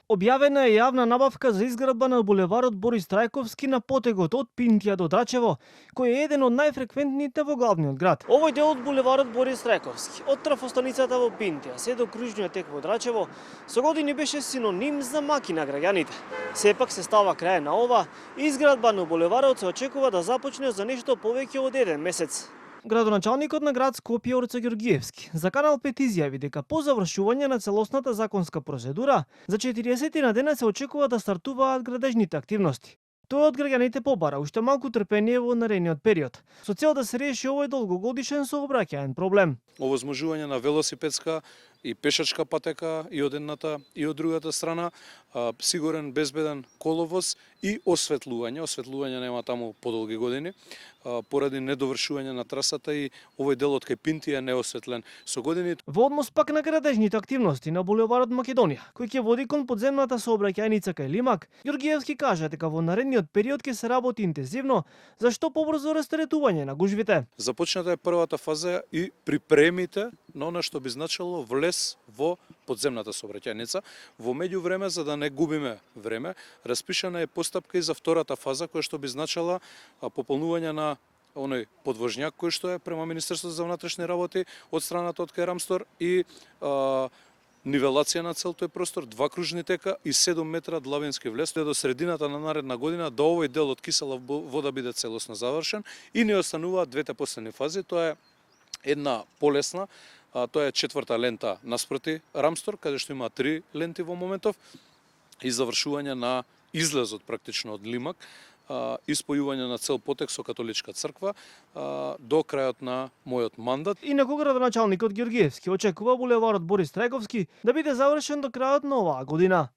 Објавена е јавна набавка за изградба на булеварот Борис Трајковски на потегот од Пинтија до Драчево, кој е еден од најфреквентните во главниот град. Овој дел од булеварот Борис Трајковски, од трафостаницата во Пинтија се до кружниот тек во Драчево, со години беше синоним за маки на граѓаните. Сепак се става крај на ова, изградба на булеварот се очекува да започне за нешто повеќе од еден месец. Градоначалникот на град Скопје Орце Ѓорѓиевски за Канал 5 изјави дека по завршување на целосната законска процедура за 40 на дена се очекува да стартуваат градежните активности. Тој од граѓаните побара уште малку трпение во наредниот период, со цел да се реши овој долгогодишен сообраќаен проблем. Овозможување на велосипедска и пешачка патека и од едната и од другата страна, сигурен, безбеден коловоз и осветлување. Осветлување нема таму подолги години, поради недовршување на трасата и овој делот кај Пинтија не осветлен со години. Во однос пак на градежните активности на булеварот Македонија, кој ќе води кон подземната сообраќајница кај Лимак, Ѓорѓиевски кажа дека во наредниот период ќе се работи интензивно за што побрзо растаретување на гужвите. Започната е првата фаза и припремите на она што би значило влез во подземната сообраќајница. Во меѓувреме, за да не губиме време, распишана е постапка и за втората фаза, која што би значила пополнување на оној подвожњак кој што е према Министерството за внатрешни работи од страната од кај Рамстор и нивелација на цел тој простор, 2 кружни тека и 7 метра длабински влез. До средината на наредна година да овој дел од кисела вода биде целосно завршен и не остануваат двете последни фази. Тоа е една полесна, тоа е 4-та лента наспроти Рамстор, каде што има 3 ленти во моментов и завршување на излезот практично од Лимак, испојување на цел потек со католичка црква до крајот на мојот мандат. Инаку градоначалникот Ѓорѓиевски очекува булеварот Борис Трајковски да биде завршен до крајот на оваа година.